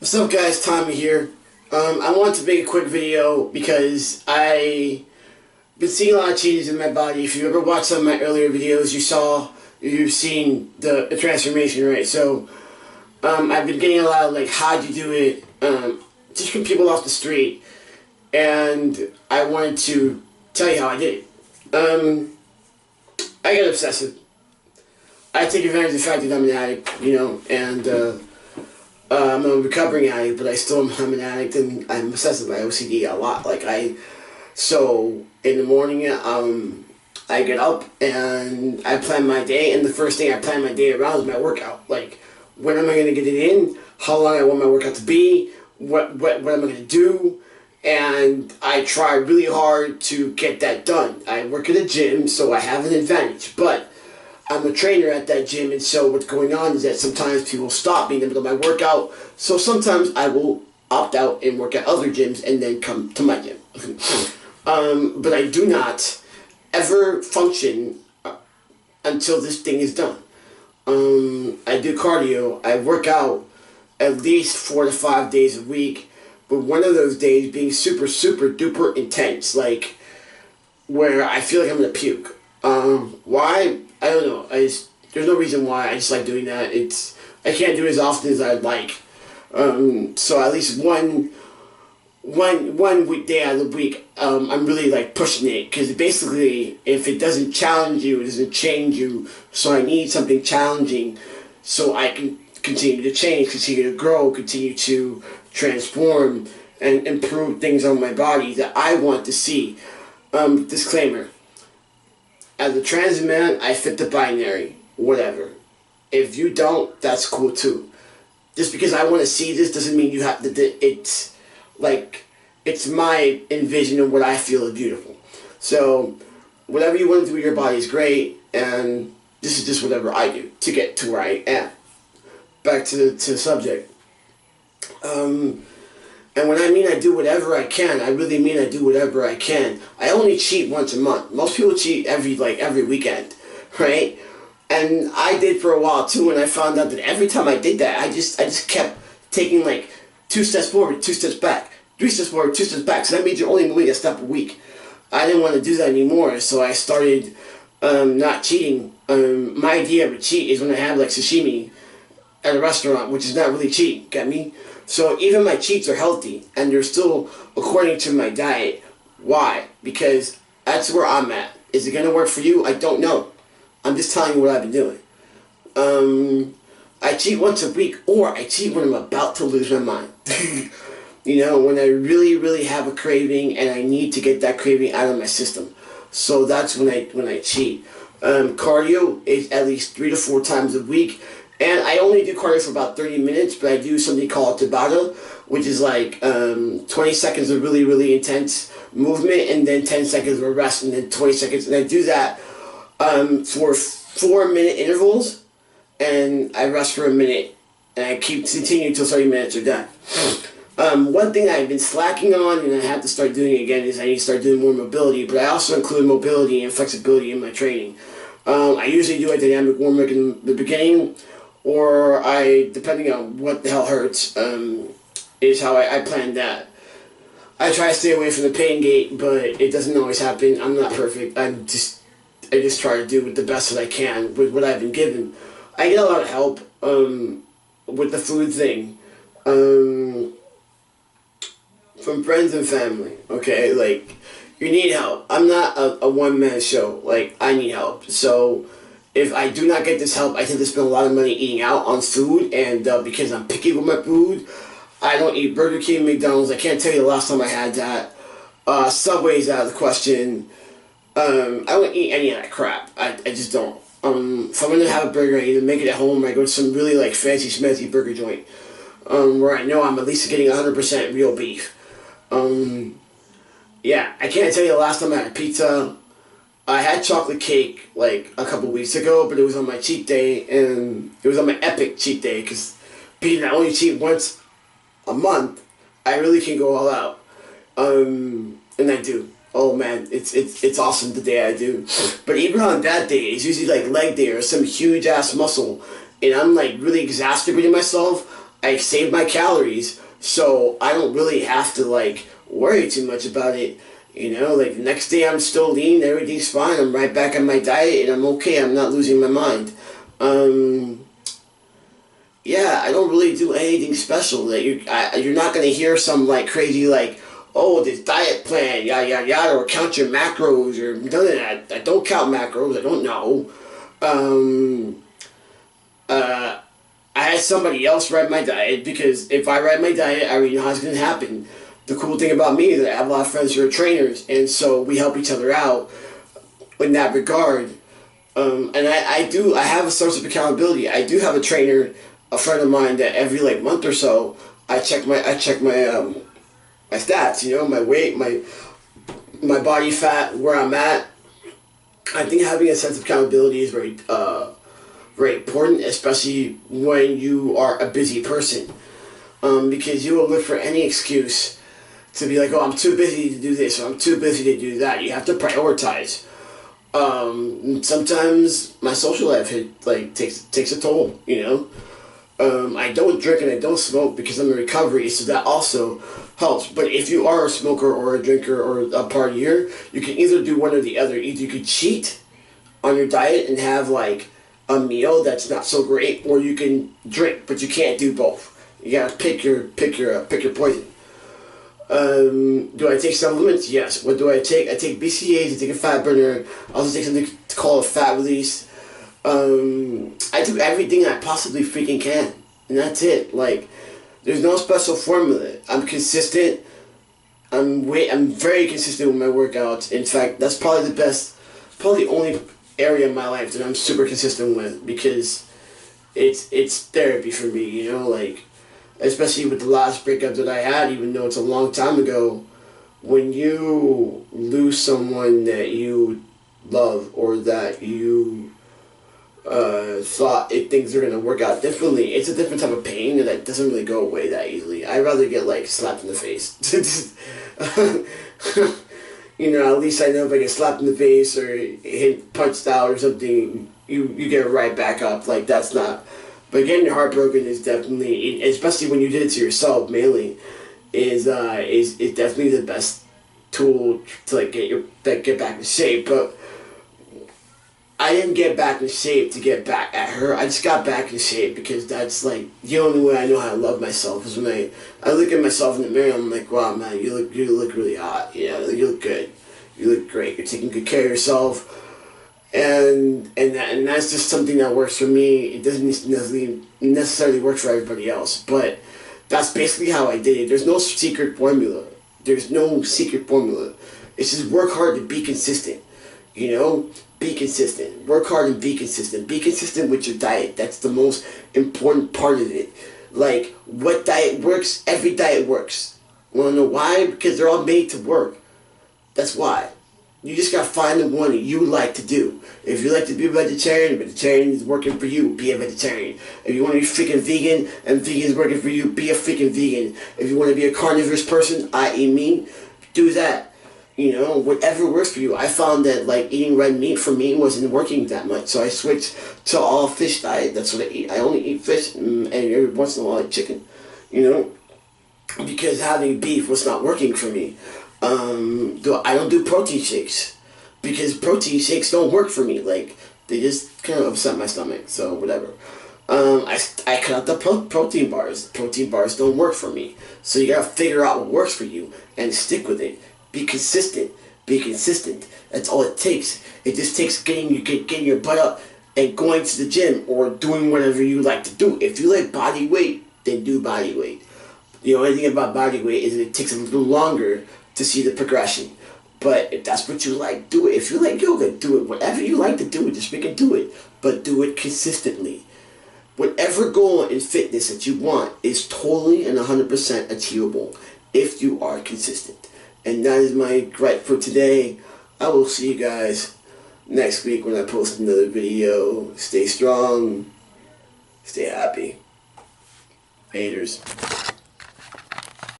What's up guys, Tommy here. I wanted to make a quick video because I've been seeing a lot of changes in my body. If you ever watched some of my earlier videos, you've seen the transformation, right? So, I've been getting a lot of like, how'd you do it, just from people off the street, and I wanted to tell you how I did it. I get obsessive. I take advantage of the fact that I'm an addict, you know, and, I'm a recovering addict, but I'm an addict, and I'm obsessive by OCD a lot. So in the morning, I get up and I plan my day, and the first thing I plan my day around is my workout. Like, when am I going to get it in? How long I want my workout to be? What am I going to do? And I try really hard to get that done. I work at a gym, so I have an advantage, but I'm a trainer at that gym, and so what's going on is that sometimes people stop me in the middle of my workout, so sometimes I will opt out and work at other gyms and then come to my gym. But I do not ever function until this thing is done. I do cardio. I work out at least 4 to 5 days a week, but one of those days being super, super duper intense, like where I feel like I'm gonna puke. Why? I don't know. There's no reason why. I just like doing that. I can't do it as often as I'd like. So at least one weekday out of the week, I'm really like pushing it, because basically, if it doesn't challenge you, it doesn't change you. So I need something challenging, so I can continue to change, continue to grow, continue to transform, and improve things on my body that I want to see. Disclaimer. As a trans man, I fit the binary, whatever. If you don't, that's cool too. Just because I want to see this doesn't mean you have to, it's my envision of what I feel is beautiful. So, whatever you want to do with your body is great, and this is just whatever I do to get to where I am. Back to the subject. And when I mean I do whatever I can, I really mean I do whatever I can. I only cheat once a month. Most people cheat every weekend, right? And I did for a while too, and I found out that every time I did that, I just kept taking like 2 steps forward, 2 steps back, 3 steps forward, 2 steps back. So that means you're only moving a step a week. I didn't want to do that anymore, so I started not cheating. My idea of a cheat is when I have like sashimi at a restaurant, which is not really cheating, get me? So even my cheats are healthy, and they're still according to my diet. Why? Because that's where I'm at. Is it going to work for you? I don't know. I'm just telling you what I've been doing. I cheat once a week, or I cheat when I'm about to lose my mind. You know, when I really, really have a craving, and I need to get that craving out of my system. So that's when I cheat. Cardio is at least 3 to 4 times a week. And I only do cardio for about 30 minutes, but I do something called Tabata, which is like 20 seconds of really, really intense movement, and then 10 seconds of rest, and then 20 seconds. And I do that for 4-minute intervals, and I rest for a minute, and I continue until 30 minutes are done. One thing I've been slacking on, and I have to start doing again, is I need to start doing more mobility, but I also include mobility and flexibility in my training. I usually do a dynamic warm-up in the beginning, or depending on what the hell hurts, is how I plan that. I try to stay away from the pain gate, but it doesn't always happen. I'm not perfect. I just try to do the best that I can with what I've been given. I get a lot of help with the food thing from friends and family. Okay, like, you need help. I'm not a one-man show. Like, I need help. So if I do not get this help, I tend to spend a lot of money eating out on food, and because I'm picky with my food, I don't eat Burger King, McDonald's. I can't tell you the last time I had that. Subway's out of the question. I don't eat any of that crap. I just don't. If I'm going to have a burger, I either make it at home, or I go to some really like fancy schmancy burger joint, where I know I'm at least getting 100% real beef. Yeah, I can't tell you the last time I had pizza. I had chocolate cake like a couple weeks ago, but it was on my cheat day, and it was on my epic cheat day, because being I only cheat once a month, I really can go all out. And I do. Oh man, it's awesome the day I do. But even on that day, it's usually like leg day or some huge ass muscle, and I'm like really exacerbating myself. I save my calories, so I don't really have to like worry too much about it. You know, like the next day I'm still lean, everything's fine. I'm right back on my diet, and I'm okay. I'm not losing my mind. Yeah, I don't really do anything special. That you're not gonna hear some like crazy like, oh, this diet plan, yada yada yada, or count your macros or none of that. I don't count macros. I don't know. Um, I had somebody else write my diet, because if I write my diet, I already know how it's gonna happen. The cool thing about me is that I have a lot of friends who are trainers, and so we help each other out in that regard. And I have a source of accountability. I do have a trainer, a friend of mine, that every like month or so I check my stats. You know, my weight, my body fat, where I'm at. I think having a sense of accountability is very important, especially when you are a busy person, because you will look for any excuse to be like, oh, I'm too busy to do this, or I'm too busy to do that. You have to prioritize. Sometimes my social life takes a toll, you know. I don't drink and I don't smoke because I'm in recovery, so that also helps. But if you are a smoker or a drinker or a partier, you can either do one or the other. Either you could cheat on your diet and have like a meal that's not so great, or you can drink, but you can't do both. You gotta pick your poison. Do I take supplements? Yes. What do I take? I take BCAAs, I take a fat burner, I also take something called a fat release. I do everything I possibly freaking can, and that's it. Like, there's no special formula. I'm consistent. I'm very consistent with my workouts. In fact, that's probably probably the only area of my life that I'm super consistent with, because it's therapy for me, you know, like, especially with the last breakup that I had, even though it's a long time ago. When you lose someone that you love, or that you thought things are gonna work out differently, it's a different type of pain, and that doesn't really go away that easily. I'd rather get like slapped in the face. You know, at least I know if I get slapped in the face or punched out or something, you get right back up. Like, that's not. But getting your heart broken is definitely, especially when you did it to yourself mainly, is definitely the best tool to like get back in shape. But I didn't get back in shape to get back at her. I just got back in shape because that's like the only way I know how to love myself, is when I look at myself in the mirror. I'm like, wow, man, you look really hot. You know, you look good. You look great. You're taking good care of yourself. And that's just something that works for me. It doesn't necessarily work for everybody else, but that's basically how I did it. There's no secret formula. There's no secret formula. It's just work hard to be consistent. You know, be consistent. Work hard and be consistent. Be consistent with your diet. That's the most important part of it. Like, what diet works? Every diet works. Want to know why? Because they're all made to work. That's why. You just gotta find the one that you like to do. If you like to be a vegetarian is working for you, be a vegetarian. If you want to be freaking vegan and vegan is working for you, be a freaking vegan. If you want to be a carnivorous person, i.e. me, do that. You know, whatever works for you. I found that like eating red meat for me wasn't working that much, so I switched to all fish diet. That's what I eat. I only eat fish, and every once in a while I eat chicken. You know, because having beef was not working for me. I don't do protein shakes, because protein shakes don't work for me. Like, they just kind of upset my stomach, so whatever. I cut out the protein bars. Protein bars don't work for me. So you gotta figure out what works for you and stick with it. Be consistent. Be consistent. That's all it takes. It just takes getting your butt up and going to the gym, or doing whatever you like to do. If you like body weight, then do body weight. The only thing about body weight is it takes a little longer to see the progression. But if that's what you like, do it. If you like yoga, do it. Whatever you like to do, just freaking do it. But do it consistently. Whatever goal in fitness that you want is totally and 100% achievable if you are consistent. And that is my gripe for today. I will see you guys next week when I post another video. Stay strong. Stay happy. Haters.